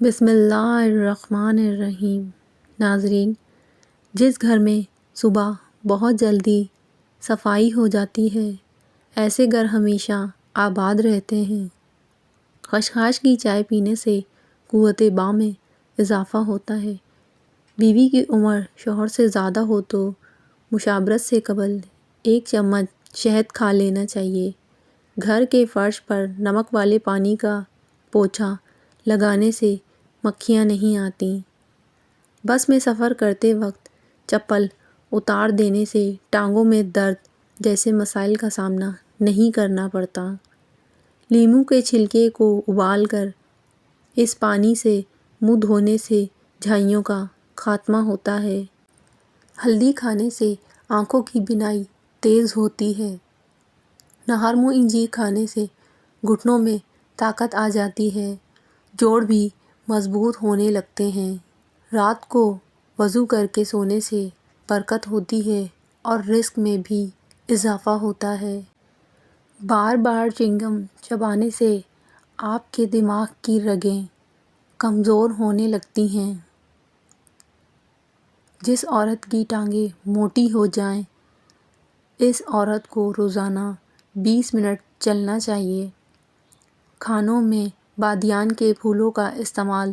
بسم اللہ الرحمن الرحیم۔ ناظرین، جس گھر میں صبح بہت جلدی صفائی ہو جاتی ہے، ایسے گھر ہمیشہ آباد رہتے ہیں۔ خشخاش کی چائے پینے سے قوت باں میں اضافہ ہوتا ہے۔ بیوی کی عمر شوہر سے زیادہ ہو تو مشاورت سے قبل 1 چمچ شہد کھا لینا چاہیے۔ گھر کے فرش پر نمک والے پانی کا پوچھا لگانے سے مکھیاں نہیں آتیں۔ بس میں سفر کرتے وقت چپل اتار دینے سے ٹانگوں میں درد جیسے مسائل کا سامنا نہیں کرنا پڑتا۔ لیموں کے چھلکے کو ابال کر اس پانی سے منہ دھونے سے جھائیوں کا خاتمہ ہوتا ہے۔ ہلدی کھانے سے آنکھوں کی بینائی تیز ہوتی ہے۔ نہار منہ انجیر کھانے سے گھٹنوں میں طاقت آ جاتی ہے، جوڑ بھی مضبوط ہونے لگتے ہیں۔ رات کو وضو کر کے سونے سے برکت ہوتی ہے اور رزق میں بھی اضافہ ہوتا ہے۔ بار بار چنگم چبانے سے آپ کے دماغ کی رگیں کمزور ہونے لگتی ہیں۔ جس عورت کی ٹانگیں موٹی ہو جائیں، اس عورت کو روزانہ 20 منٹ چلنا چاہیے۔ کھانوں میں بادیان کے پھولوں کا استعمال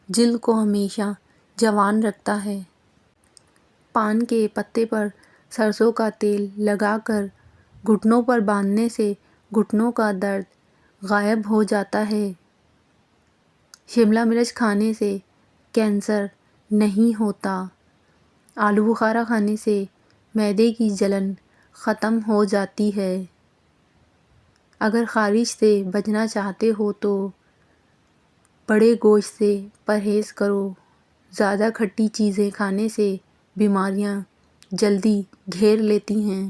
جلد کو ہمیشہ جوان رکھتا ہے۔ پان کے پتے پر سرسوں کا تیل لگا کر گھٹنوں پر باندھنے سے گھٹنوں کا درد غائب ہو جاتا ہے۔ شملہ مرچ کھانے سے کینسر نہیں ہوتا۔ آلو بخارا کھانے سے معدے کی جلن ختم ہو جاتی ہے۔ اگر خارش سے بچنا چاہتے ہو تو بڑے گوشت سے پرہیز کرو۔ زیادہ کھٹی چیزیں کھانے سے بیماریاں جلدی گھیر لیتی ہیں۔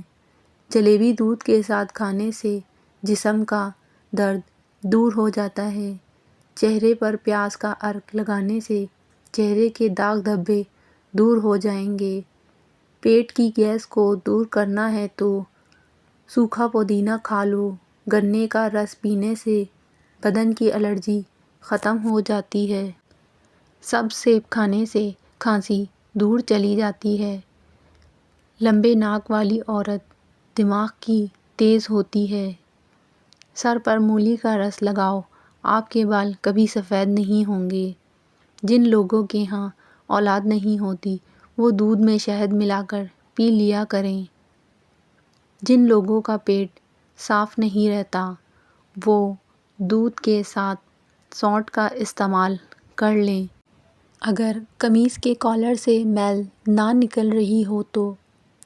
جلیبی دودھ کے ساتھ کھانے سے جسم کا درد دور ہو جاتا ہے۔ چہرے پر پیاز کا عرق لگانے سے چہرے کے داغ دھبے دور ہو جائیں گے۔ پیٹ کی گیس کو دور کرنا ہے تو سوکھا پودینہ کھا لو۔ گنے کا رس پینے سے بدن کی الرجی ختم ہو جاتی ہے۔ سبز سیب کھانے سے کھانسی دور چلی جاتی ہے۔ لمبے ناک والی عورت دماغ کی تیز ہوتی ہے۔ سر پر مولی کا رس لگاؤ، آپ کے بال کبھی سفید نہیں ہوں گے۔ جن لوگوں کے ہاں اولاد نہیں ہوتی وہ دودھ میں شہد ملا کر پی لیا کریں۔ جن لوگوں کا پیٹ صاف نہیں رہتا وہ دودھ کے ساتھ سونٹھ کا استعمال کر لیں۔ اگر قمیص کے کالر سے میل نہ نکل رہی ہو تو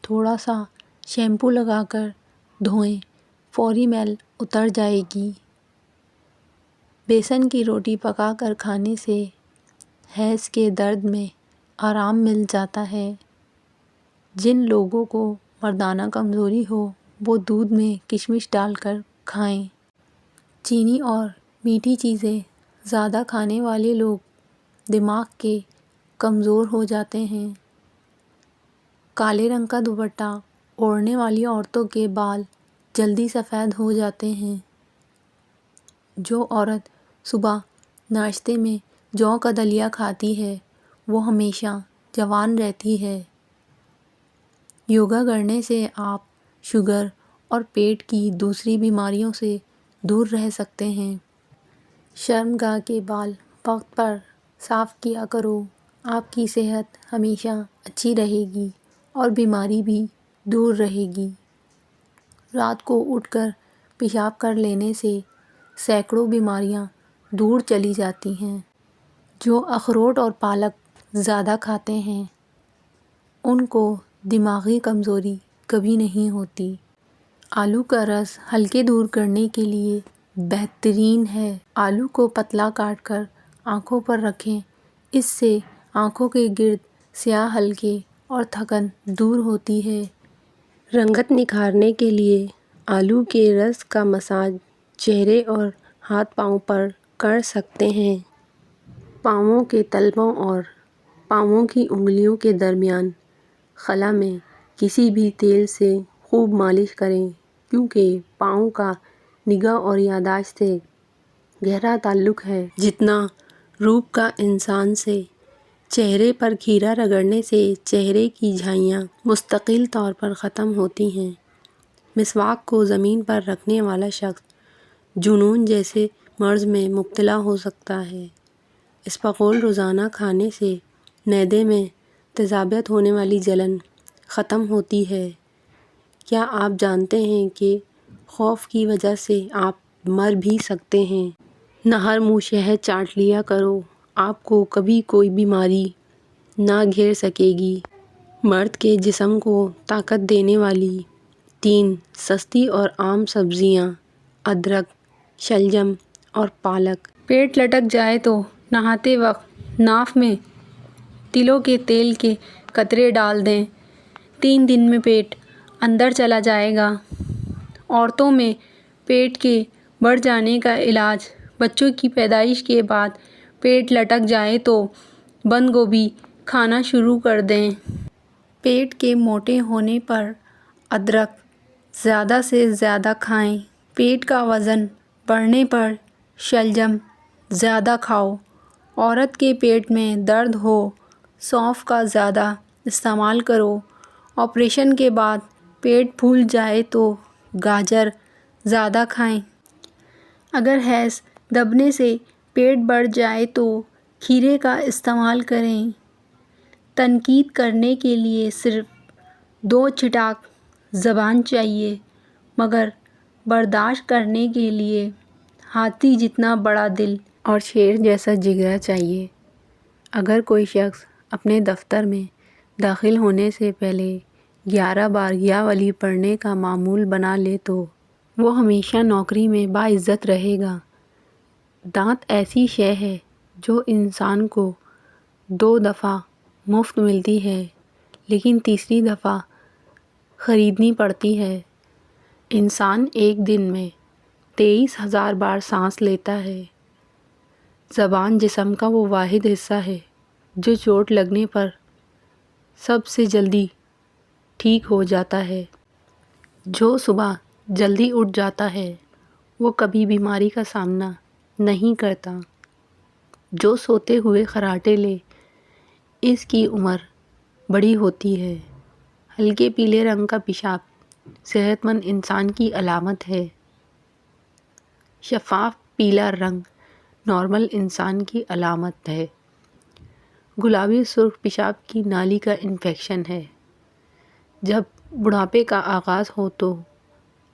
تھوڑا سا شیمپو لگا کر دھوئیں، فوری میل اتر جائے گی۔ بیسن کی روٹی پکا کر کھانے سے حیض کے درد میں آرام مل جاتا ہے۔ جن لوگوں کو مردانہ کمزوری ہو وہ دودھ میں کشمش ڈال کر کھائیں۔ چینی اور میٹھی چیزیں زیادہ کھانے والے لوگ دماغ کے کمزور ہو جاتے ہیں۔ کالے رنگ کا دوپٹہ اوڑھنے والی عورتوں کے بال جلدی سفید ہو جاتے ہیں۔ جو عورت صبح ناشتے میں جو کا دلیا کھاتی ہے وہ ہمیشہ جوان رہتی ہے۔ یوگا کرنے سے آپ شوگر اور پیٹ کی دوسری بیماریوں سے دور رہ سکتے ہیں۔ شرمگاہ کے بال وقت پر صاف کیا کرو، آپ کی صحت ہمیشہ اچھی رہے گی اور بیماری بھی دور رہے گی۔ رات کو اٹھ کر پیشاب کر لینے سے سینکڑوں بیماریاں دور چلی جاتی ہیں۔ جو اخروٹ اور پالک زیادہ کھاتے ہیں ان کو دماغی کمزوری کبھی نہیں ہوتی۔ آلو کا رس حلقے دور کرنے کے لیے بہترین ہے۔ آلو کو پتلا کاٹ کر آنکھوں پر رکھیں، اس سے آنکھوں کے گرد سیاہ حلقے اور تھکن دور ہوتی ہے۔ رنگت نکھارنے کے لیے آلو کے رس کا مساج چہرے اور ہاتھ پاؤں پر کر سکتے ہیں۔ پاؤں کے تلووں اور پاؤں کی انگلیوں کے درمیان خلا میں کسی بھی تیل سے خوب مالش کریں، کیونکہ پاؤں کا نگاہ اور یادداشت سے گہرا تعلق ہے۔ جتنا روپ کا انسان سے چہرے پر کھیرا رگڑنے سے چہرے کی جھائیاں مستقل طور پر ختم ہوتی ہیں۔ مسواک کو زمین پر رکھنے والا شخص جنون جیسے مرض میں مبتلا ہو سکتا ہے۔ اسپغول روزانہ کھانے سے معدے میں تیزابیت ہونے والی جلن ختم ہوتی ہے۔ کیا آپ جانتے ہیں کہ خوف کی وجہ سے آپ مر بھی سکتے ہیں؟ نہر منہ شہد چاٹ لیا کرو، آپ کو کبھی کوئی بیماری نہ گھیر سکے گی۔ مرد کے جسم کو طاقت دینے والی 3 سستی اور عام سبزیاں ادرک، شلجم اور پالک۔ پیٹ لٹک جائے تو نہاتے وقت ناف میں تلوں کے تیل کے قطرے ڈال دیں، 3 دن میں پیٹ اندر چلا جائے گا۔ عورتوں میں پیٹ کے بڑھ جانے کا علاج: بچوں کی پیدائش کے بعد پیٹ لٹک جائے تو بند گوبھی کھانا شروع کر دیں۔ پیٹ کے موٹے ہونے پر ادرک زیادہ سے زیادہ کھائیں۔ پیٹ کا وزن بڑھنے پر شلجم زیادہ کھاؤ۔ عورت کے پیٹ میں درد ہو، سونف کا زیادہ استعمال کرو۔ آپریشن کے بعد پیٹ پھول جائے تو گاجر زیادہ کھائیں۔ اگر حیض دبنے سے پیٹ بڑھ جائے تو کھیرے کا استعمال کریں۔ تنقید کرنے کے لیے صرف 2 چٹاک زبان چاہیے، مگر برداشت کرنے کے لیے ہاتھی جتنا بڑا دل اور شیر جیسا جگرا چاہیے۔ اگر کوئی شخص اپنے دفتر میں داخل ہونے سے پہلے 11 بار یا ولی پڑھنے کا معمول بنا لے تو وہ ہمیشہ نوکری میں باعزت رہے گا۔ دانت ایسی شے ہے جو انسان کو 2 دفعہ مفت ملتی ہے، لیکن تیسری دفعہ خریدنی پڑتی ہے۔ انسان ایک دن میں 23,000 بار سانس لیتا ہے۔ زبان جسم کا وہ واحد حصہ ہے جو چوٹ لگنے پر سب سے جلدی ٹھیک ہو جاتا ہے۔ جو صبح جلدی اٹھ جاتا ہے وہ کبھی بیماری کا سامنا نہیں کرتا۔ جو سوتے ہوئے خراٹے لے اس کی عمر بڑی ہوتی ہے۔ ہلکے پیلے رنگ کا پیشاب صحت مند انسان کی علامت ہے۔ شفاف پیلا رنگ نارمل انسان کی علامت ہے۔ گلابی سرخ پیشاب کی نالی کا انفیکشن ہے۔ جب بڑھاپے کا آغاز ہو تو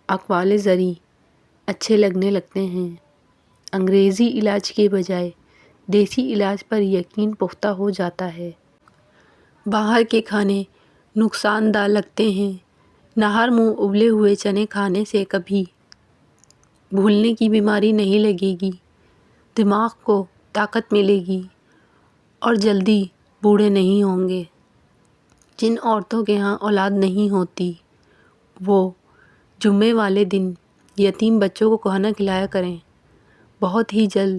اقوال زرعی اچھے لگنے لگتے ہیں۔ انگریزی علاج کے بجائے دیسی علاج پر یقین پختہ ہو جاتا ہے۔ باہر کے کھانے نقصان دہ لگتے ہیں۔ نہر منہ ابلے ہوئے چنے کھانے سے کبھی بھولنے کی بیماری نہیں لگے گی، دماغ کو طاقت ملے گی اور جلدی بوڑھے نہیں ہوں گے۔ جن عورتوں کے ہاں اولاد نہیں ہوتی وہ جمعے والے دن یتیم بچوں کو کھانا کھلایا کریں۔ بہت ہی جلد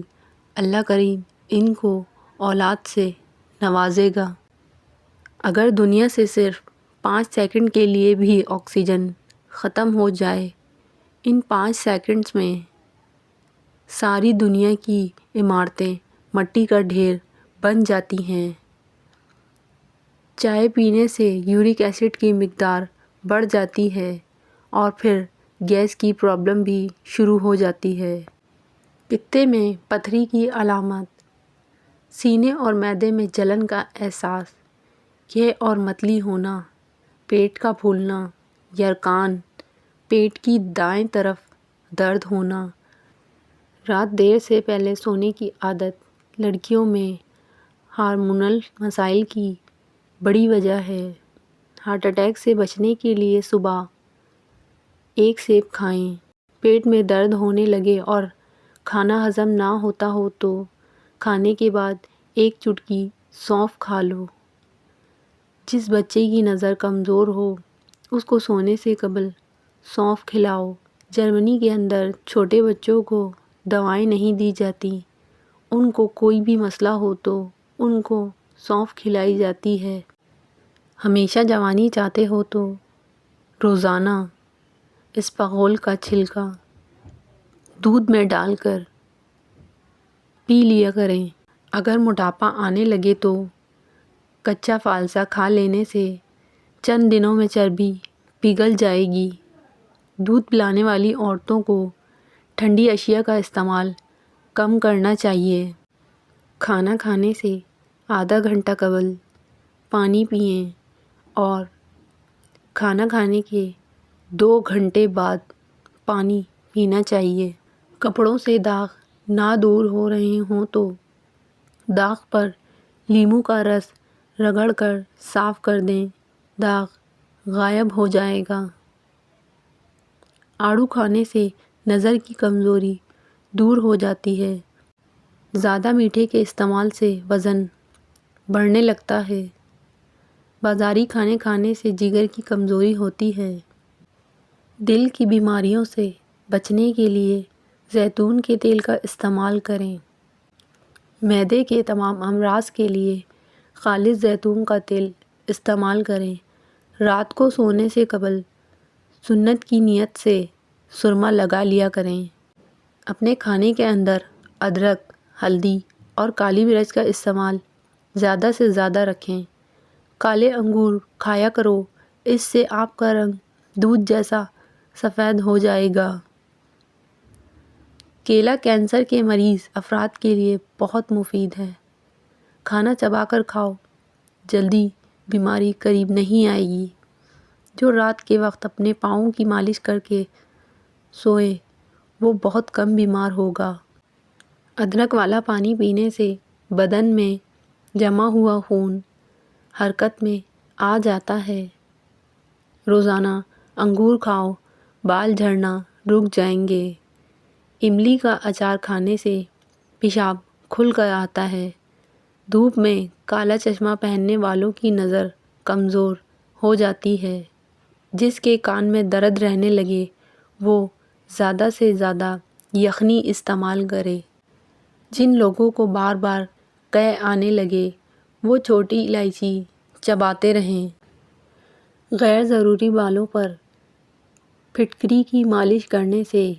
اللہ کریم ان کو اولاد سے نوازے گا۔ اگر دنیا سے صرف 5 سیکنڈ کے لیے بھی آکسیجن ختم ہو جائے، ان 5 سیکنڈز میں ساری دنیا کی عمارتیں مٹی کا ڈھیر بن جاتی ہیں۔ چائے پینے سے یورک ایسڈ کی مقدار بڑھ جاتی ہے اور پھر گیس کی پرابلم بھی شروع ہو جاتی ہے۔ پتے میں پتھری کی علامات: سینے اور معدے میں جلن کا احساس، یہ اور متلی ہونا، پیٹ کا پھولنا، یرقان، پیٹ کی دائیں طرف درد ہونا۔ رات دیر سے پہلے سونے کی عادت لڑکیوں میں ہارمونل مسائل کی بڑی وجہ ہے۔ ہارٹ اٹیک سے بچنے کے لیے صبح 1 سیب کھائیں۔ پیٹ میں درد ہونے لگے اور کھانا ہضم نہ ہوتا ہو تو کھانے کے بعد 1 چٹکی سونف کھا لو۔ جس بچے کی نظر کمزور ہو اس کو سونے سے قبل سونف کھلاؤ۔ جرمنی کے اندر چھوٹے بچوں کو دوائیں نہیں دی جاتی، ان کو کوئی بھی مسئلہ ہو تو ان کو سونف کھلائی جاتی ہے۔ ہمیشہ جوانی چاہتے ہو تو روزانہ اسپغول کا چھلکا دودھ میں ڈال کر پی لیا کریں۔ اگر موٹاپا آنے لگے تو کچا فالسا کھا لینے سے چند دنوں میں چربی پگھل جائے گی۔ دودھ پلانے والی عورتوں کو ٹھنڈی اشیاء کا استعمال کم کرنا چاہیے۔ کھانا کھانے سے آدھا گھنٹہ قبل پانی پئیں اور کھانا کھانے کے 2 گھنٹے بعد پانی پینا چاہیے۔ کپڑوں سے داغ نہ دور ہو رہے ہوں تو داغ پر لیموں کا رس رگڑ کر صاف کر دیں، داغ غائب ہو جائے گا۔ آڑو کھانے سے نظر کی کمزوری دور ہو جاتی ہے۔ زیادہ میٹھے کے استعمال سے وزن بڑھنے لگتا ہے۔ بازاری کھانے کھانے سے جگر کی کمزوری ہوتی ہے۔ دل کی بیماریوں سے بچنے کے لیے زیتون کے تیل کا استعمال کریں۔ معدے کے تمام امراض کے لیے خالص زیتون کا تیل استعمال کریں۔ رات کو سونے سے قبل سنت کی نیت سے سرما لگا لیا کریں۔ اپنے کھانے کے اندر ادرک، ہلدی اور کالی مرچ کا استعمال زیادہ سے زیادہ رکھیں۔ کالے انگور کھایا کرو، اس سے آپ کا رنگ دودھ جیسا سفید ہو جائے گا۔ کیلا کینسر کے مریض افراد کے لیے بہت مفید ہے۔ کھانا چبا کر کھاؤ، جلدی بیماری قریب نہیں آئے گی۔ جو رات کے وقت اپنے پاؤں کی مالش کر کے سوئے وہ بہت کم بیمار ہوگا۔ ادرک والا پانی پینے سے بدن میں جمع ہوا خون حرکت میں آ جاتا ہے۔ روزانہ انگور کھاؤ، بال جھڑنا رک جائیں گے۔ املی کا اچار کھانے سے پیشاب کھل کر آتا ہے۔ دھوپ میں کالا چشمہ پہننے والوں کی نظر کمزور ہو جاتی ہے۔ جس کے کان میں درد رہنے لگے وہ زیادہ سے زیادہ یخنی استعمال کرے۔ جن لوگوں کو بار بار قے آنے لگے وہ چھوٹی الائچی چباتے رہیں۔ غیر ضروری بالوں پر پھٹکری کی مالش کرنے سے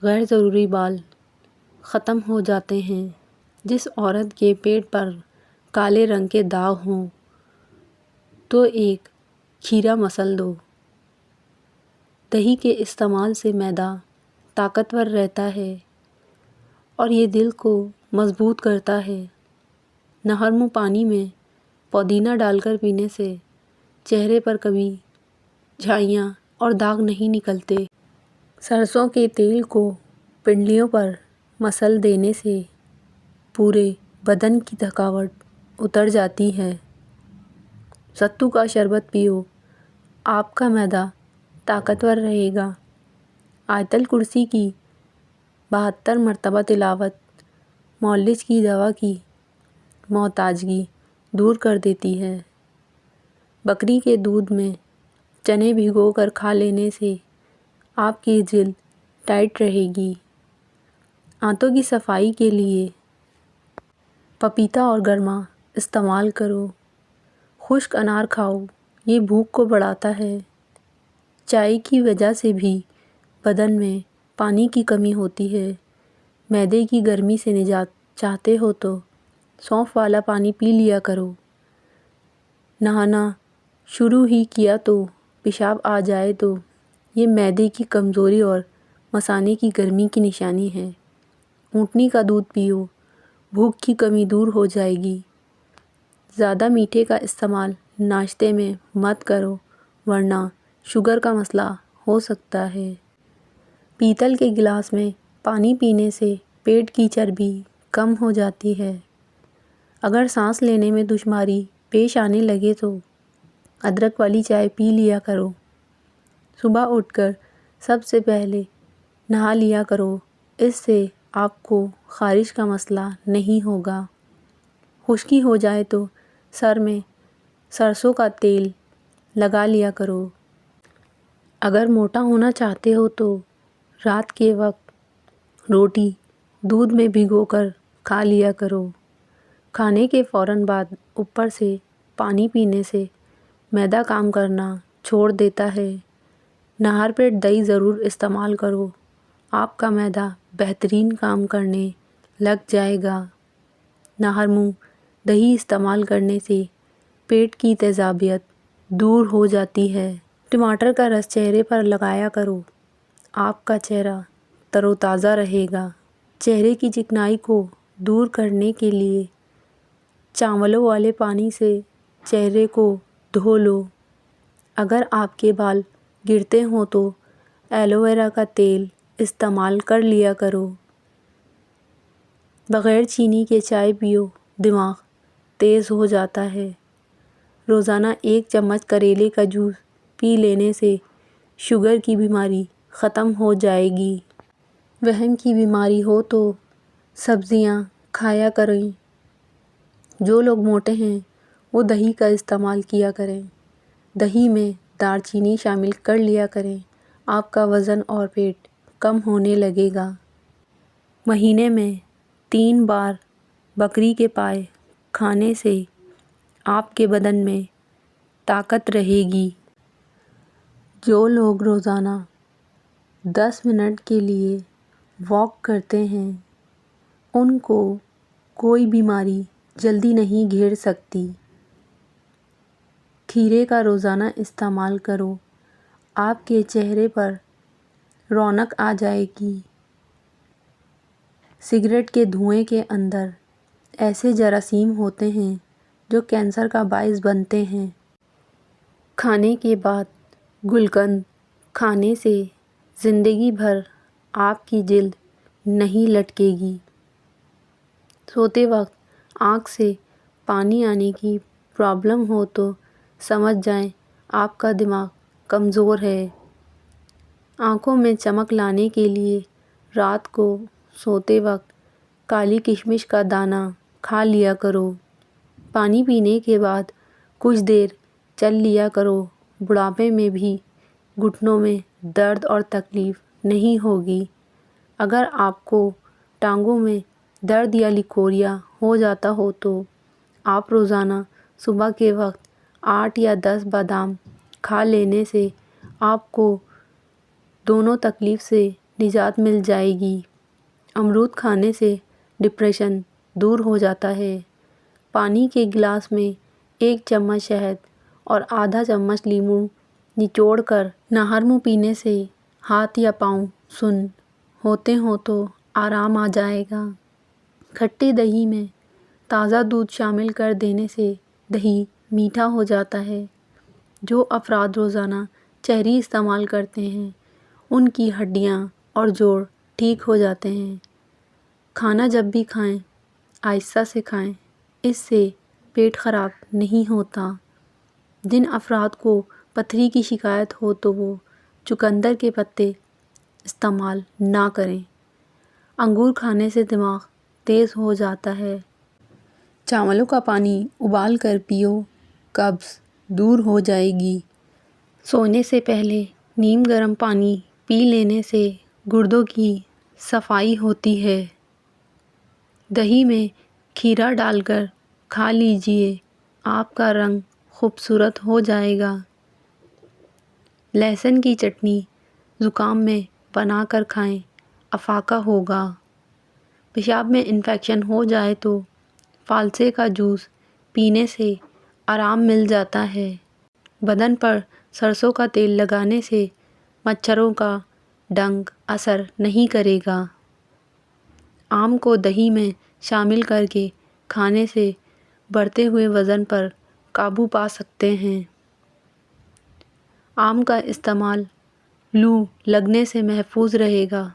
غیر ضروری بال ختم ہو جاتے ہیں۔ جس عورت کے پیٹ پر کالے رنگ کے داغ ہوں تو ایک کھیرا مسل دو۔ دہی کے استعمال سے معدہ طاقتور رہتا ہے اور یہ دل کو مضبوط کرتا ہے۔ نہرم پانی میں پودینہ ڈال کر پینے سے چہرے پر کبھی جھائیاں اور داغ نہیں نکلتے۔ سرسوں کے تیل کو پنڈلیوں پر مسل دینے سے پورے بدن کی تھکاوٹ اتر جاتی ہے۔ ستو کا شربت پیو، آپ کا معدہ طاقتور رہے گا۔ آیت الکرسی کی 72 مرتبہ تلاوت معالج کی دوا کی محتاجگی دور کر دیتی ہے۔ بکری کے دودھ میں چنے بھگو کر کھا لینے سے آپ کی جلد ٹائٹ رہے گی۔ آنتوں کی صفائی کے لیے پپیتا اور گرما استعمال کرو۔ خشک انار کھاؤ، یہ بھوک کو بڑھاتا ہے۔ چائے کی وجہ سے بھی بدن میں پانی کی کمی ہوتی ہے۔ معدے کی گرمی سے نجات چاہتے ہو تو سونف والا پانی پی لیا کرو۔ نہانا شروع ہی کیا تو پیشاب آ جائے تو یہ معدے کی کمزوری اور مثانے کی گرمی کی نشانی ہے۔ اونٹنی کا دودھ پیو، بھوک کی کمی دور ہو جائے گی۔ زیادہ میٹھے کا استعمال ناشتے میں مت کرو ورنہ شوگر کا مسئلہ ہو سکتا ہے۔ پیتل کے گلاس میں پانی پینے سے پیٹ کی چربی کم ہو جاتی ہے۔ اگر سانس لینے میں دشواری پیش آنے لگے تو ادرک والی چائے پی لیا کرو۔ صبح اٹھ کر سب سے پہلے نہا لیا کرو، اس سے آپ کو خارش کا مسئلہ نہیں ہوگا۔ خشکی ہو جائے تو سر میں سرسوں کا تیل لگا لیا کرو۔ اگر موٹا ہونا چاہتے ہو تو رات کے وقت روٹی دودھ میں بھگو کر کھا لیا کرو۔ کھانے کے فوراً بعد اوپر سے پانی پینے سے معدہ کام کرنا چھوڑ دیتا ہے۔ نہار پیٹ دہی ضرور استعمال کرو، آپ کا معدہ بہترین کام کرنے لگ جائے گا۔ نہرمو دہی استعمال کرنے سے پیٹ کی تیزابیت دور ہو جاتی ہے۔ ٹماٹر کا رس چہرے پر لگایا کرو، آپ کا چہرہ تر و تازہ رہے گا۔ چہرے کی چکنائی کو دور کرنے کے لیے چاولوں والے پانی سے چہرے کو دھو لو۔ اگر آپ کے بال گرتے ہوں تو ایلو ویرا کا تیل استعمال کر لیا کرو۔ بغیر چینی کے چائے پیو، دماغ تیز ہو جاتا ہے۔ روزانہ 1 چمچ کریلے کا جوس پی لینے سے شوگر کی بیماری ختم ہو جائے گی۔ وہم کی بیماری ہو تو سبزیاں کھایا کریں۔ جو لوگ موٹے ہیں وہ دہی کا استعمال کیا کریں۔ دہی میں دار چینی شامل کر لیا کریں، آپ کا وزن اور پیٹ کم ہونے لگے گا۔ مہینے میں 3 بار بکری کے پائے کھانے سے آپ کے بدن میں طاقت رہے گی۔ جو لوگ روزانہ 10 منٹ کے لیے واک کرتے ہیں ان کو کوئی بیماری جلدی نہیں گھیر سکتی۔ کھیرے کا روزانہ استعمال کرو، آپ کے چہرے پر رونق آ جائے گی۔ سگریٹ کے دھوئیں کے اندر ایسے جراثیم ہوتے ہیں جو کینسر کا باعث بنتے ہیں۔ کھانے کے بعد گلقند کھانے سے زندگی بھر آپ کی جلد نہیں لٹکے گی۔ سوتے وقت آنکھ سے پانی آنے کی پرابلم ہو تو سمجھ جائیں آپ کا دماغ کمزور ہے۔ آنکھوں میں چمک لانے کے لیے رات کو سوتے وقت کالی کشمش کا دانہ کھا لیا کرو۔ پانی پینے کے بعد کچھ دیر چل لیا کرو، بڑھاپے میں بھی گھٹنوں میں درد اور تکلیف نہیں ہوگی۔ اگر آپ کو ٹانگوں میں درد یا لکوریا ہو جاتا ہو تو آپ روزانہ صبح کے وقت 8 یا 10 بادام کھا لینے سے آپ کو دونوں تکلیف سے نجات مل جائے گی۔ امرود کھانے سے ڈپریشن دور ہو جاتا ہے۔ پانی کے گلاس میں 1 چمچ شہد اور آدھا چمچ لیموں نچوڑ کر نہرمو پینے سے ہاتھ یا پاؤں سن ہوتے ہوں تو آرام آ جائے گا۔ کھٹی دہی میں تازہ دودھ شامل کر دینے سے دہی میٹھا ہو جاتا ہے۔ جو افراد روزانہ چہری استعمال کرتے ہیں ان کی ہڈیاں اور جوڑ ٹھیک ہو جاتے ہیں۔ کھانا جب بھی کھائیں آہستہ سے کھائیں، اس سے پیٹ خراب نہیں ہوتا۔ جن افراد کو پتھری کی شکایت ہو تو وہ چقندر کے پتے استعمال نہ کریں۔ انگور کھانے سے دماغ تیز ہو جاتا ہے۔ چاولوں کا پانی ابال کر پیو، قبض دور ہو جائے گی۔ سونے سے پہلے نیم گرم پانی پی لینے سے گردوں کی صفائی ہوتی ہے۔ دہی میں کھیرا ڈال کر کھا لیجیے، آپ کا رنگ خوبصورت ہو جائے گا۔ لہسن کی چٹنی زکام میں بنا کر کھائیں، افاقہ ہوگا۔ پیشاب میں انفیکشن ہو جائے تو فالسے کا جوس پینے سے آرام مل جاتا ہے۔ بدن پر سرسوں کا تیل لگانے سے مچھروں کا ڈنک اثر نہیں کرے گا۔ آم کو دہی میں شامل کر کے کھانے سے بڑھتے ہوئے وزن پر قابو پا سکتے ہیں۔ آم کا استعمال لو لگنے سے محفوظ رہے گا۔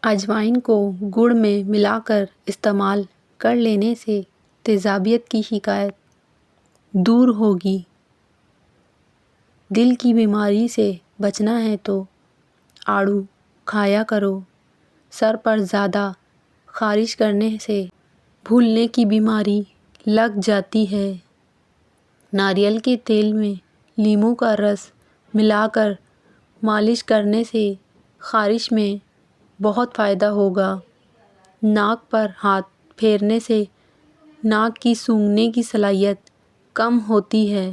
اجوائن کو گڑ میں ملا کر استعمال کر لینے سے تیزابیت کی شکایت دور ہوگی۔ دل کی بیماری سے بچنا ہے تو آڑو کھایا کرو۔ سر پر زیادہ خارش کرنے سے پھولنے کی بیماری لگ جاتی ہے۔ ناریل کے تیل میں لیموں کا رس ملا کر مالش کرنے سے خارش میں بہت فائدہ ہوگا۔ ناک پر ہاتھ پھیرنے سے ناک کی سونگھنے کی صلاحیت کم ہوتی ہے۔